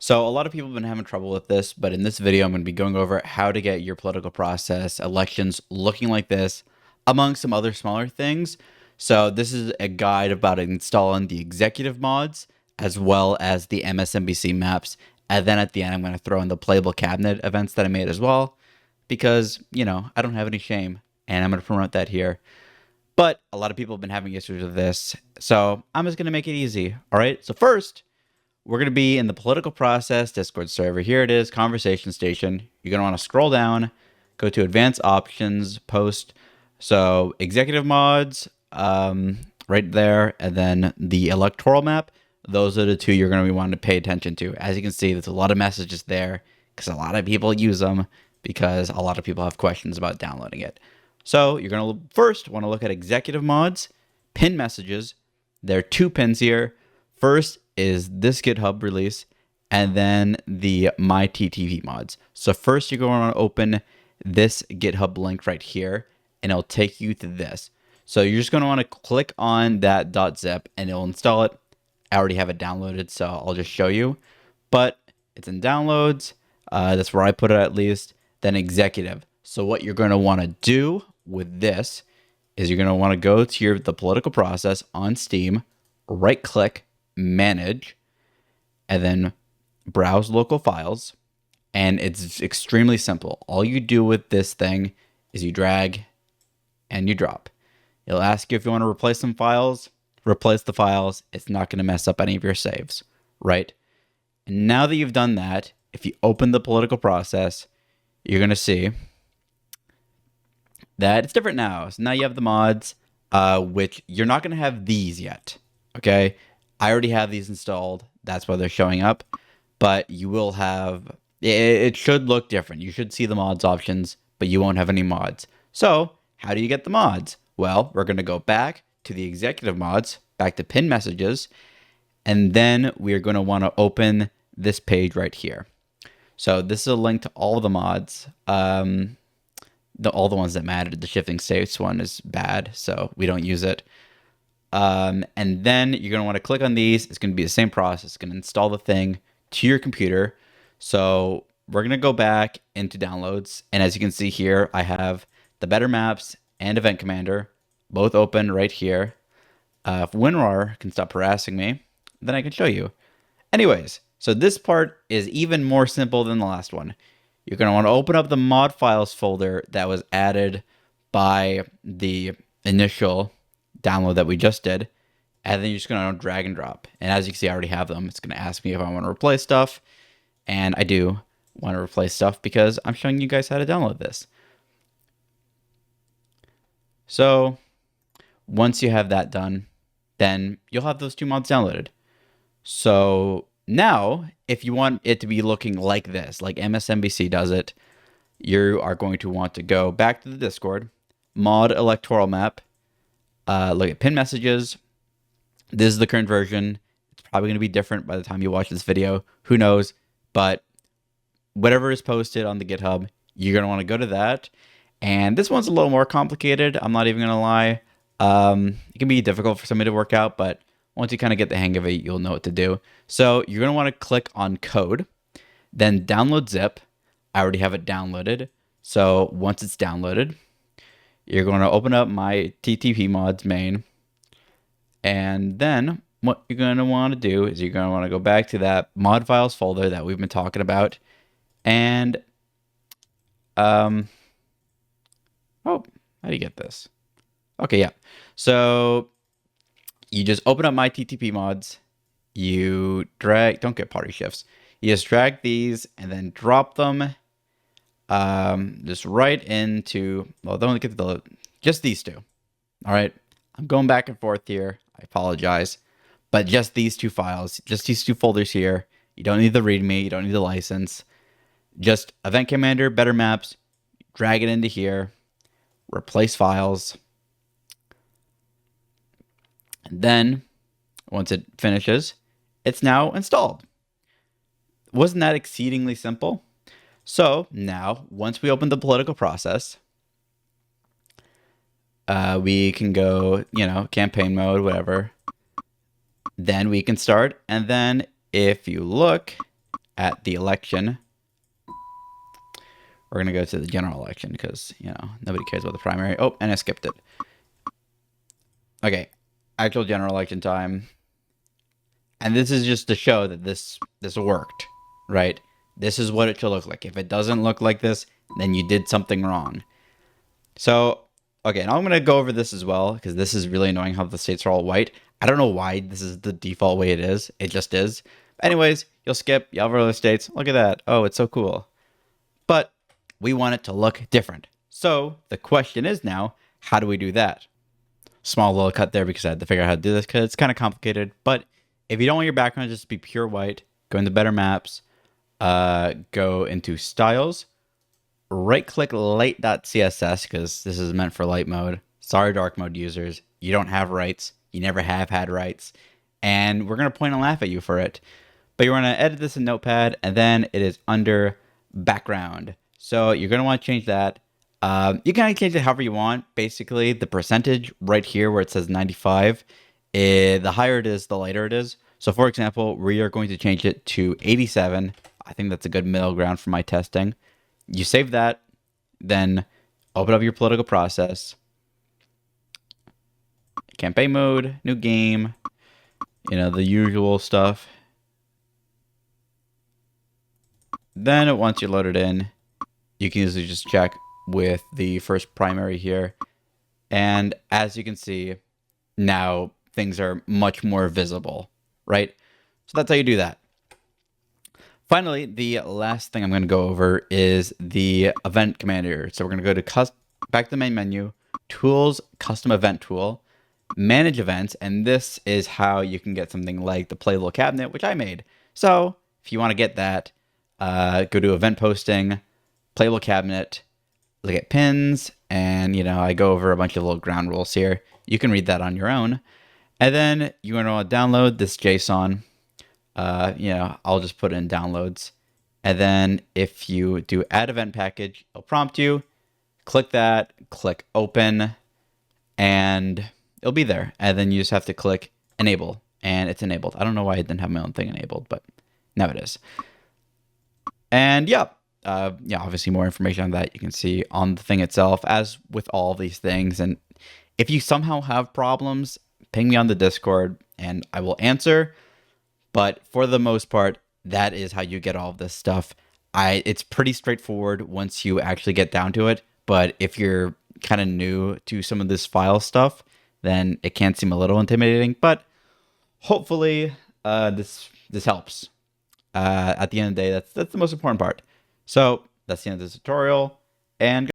So a lot of people have been having trouble with this, but in this video, I'm going to be going over how to get your political process, elections looking like this, among some other smaller things. So this is a guide about installing the executive mods, as well as the MSNBC maps. And then at the end, I'm going to throw in the playable cabinet events that I made as well, because, I don't have any shame, and I'm going to promote that here. But a lot of people have been having issues with this, so I'm just going to make it easy. All right, so first, we're going to be in the political process Discord server. Here it is, conversation station. You're going to want to scroll down, go to advanced options, post. So executive mods, right there, and then the electoral map. Those are the two you're going to be wanting to pay attention to. As you can see, there's a lot of messages there because a lot of people use them because a lot of people have questions about downloading it. So you're going to first want to look at executive mods, pin messages. There are two pins here. First is this GitHub release, and then the my TTV mods. So first you're going to want to open this GitHub link right here, and it'll take you to this. So you're just going to want to click on that .zip, and it'll install it. I already have it downloaded, so I'll just show you. But it's in downloads. That's where I put it at least. Then executive. So what you're going to want to do with this is you're going to want to go to the political process on Steam, right click, manage, and then browse local files. And it's extremely simple. All you do with this thing is you drag and you drop. It'll ask you if you want to replace some files. Replace the files. It's not going to mess up any of your saves, right? And now that you've done that, if you open the political process, you're going to see that it's different now. So now you have the mods, which you're not going to have these yet, okay? I already have these installed. That's why they're showing up. But you will have... It should look different. You should see the mods options, but you won't have any mods. So, how do you get the mods? Well, we're going to go back to the executive mods, back to pin messages, and then we're going to want to open this page right here. So this is a link to all the mods. All the ones that mattered. The shifting states one is bad, so we don't use it. And then you're going to want to click on these. It's going to be the same process. It's going to install the thing to your computer. So we're going to go back into downloads. And as you can see here, I have the Better Maps and Event Commander both open right here. If WinRAR can stop harassing me, then I can show you. Anyways, so this part is even more simple than the last one. You're going to want to open up the mod files folder that was added by the initial download that we just did. And then you're just going to drag and drop. And as you can see, I already have them. It's going to ask me if I want to replace stuff. And I do want to replace stuff because I'm showing you guys how to download this. So once you have that done, then you'll have those two mods downloaded. So now, if you want it to be looking like this, like MSNBC does it, you are going to want to go back to the Discord, mod electoral map, look at pin messages. This is the current version. It's probably going to be different by the time you watch this video. Who knows? But whatever is posted on the GitHub, you're going to want to go to that. And this one's a little more complicated. I'm not even going to lie. It can be difficult for somebody to work out, but once you kind of get the hang of it, you'll know what to do. So you're going to want to click on code, then download zip. I already have it downloaded. So once it's downloaded, you're going to open up my TTP mods main. And then what you're going to want to do is you're going to want to go back to that mod files folder that we've been talking about. And, oh, how do you get this? Okay, yeah. So you just open up my TTP mods. You drag, don't get party shifts. You just drag these and then drop them just right into, well, don't get just these two. All right. I'm going back and forth here. I apologize. But just these two files, just these two folders here. You don't need the README. You don't need the license. Just Event Commander, Better Maps. Drag it into here. Replace files. And then, once it finishes, it's now installed. Wasn't that exceedingly simple? So now, once we open the political process, we can go, campaign mode, whatever. Then we can start. And then if you look at the election. We're going to go to the general election because, you know, nobody cares about the primary. Oh, and I skipped it. Okay, actual general election time. And this is just to show that this worked, right? This is what it should look like. If it doesn't look like this, then you did something wrong. So, okay, now I'm going to go over this as well because this is really annoying how the states are all white. I don't know why this is the default way it is. It just is. Anyways, you'll skip. You have other states. Look at that. Oh, it's so cool. But we want it to look different. So the question is now, how do we do that? Small little cut there because I had to figure out how to do this because it's kind of complicated. But if you don't want your background just to be pure white, go into Better Maps, go into Styles, right-click light.css because this is meant for light mode. Sorry, dark mode users. You don't have rights. You never have had rights. And we're going to point and laugh at you for it. But you're going to edit this in Notepad, and then it is under background. So you're going to want to change that. You can change it however you want. Basically, the percentage right here where it says 95, the higher it is, the lighter it is. So for example, we are going to change it to 87. I think that's a good middle ground for my testing. You save that, then open up your political process. Campaign mode, new game, you know, the usual stuff. Then once you load it in, you can usually just check with the first primary here. And as you can see, now things are much more visible, right? So that's how you do that. Finally, the last thing I'm going to go over is the event commander. So we're going to go to back to the main menu, tools, custom event tool, manage events. And this is how you can get something like the Playable cabinet, which I made. So if you want to get that, go to event posting, Playable cabinet, look at pins, and, you know, I go over a bunch of little ground rules here. You can read that on your own. And then you're going to want to download this JSON. You know, I'll just put it in downloads. And then if you do add event package, it'll prompt you. Click that, click open, and it'll be there. And then you just have to click enable, and it's enabled. I don't know why I didn't have my own thing enabled, but now it is. And yeah, obviously more information on that you can see on the thing itself, as with all these things. And if you somehow have problems, ping me on the Discord and I will answer. But for the most part, that is how you get all of this stuff. It's pretty straightforward once you actually get down to it. But if you're kind of new to some of this file stuff, then it can seem a little intimidating. But hopefully this helps. At the end of the day, that's the most important part. So that's the end of this tutorial, and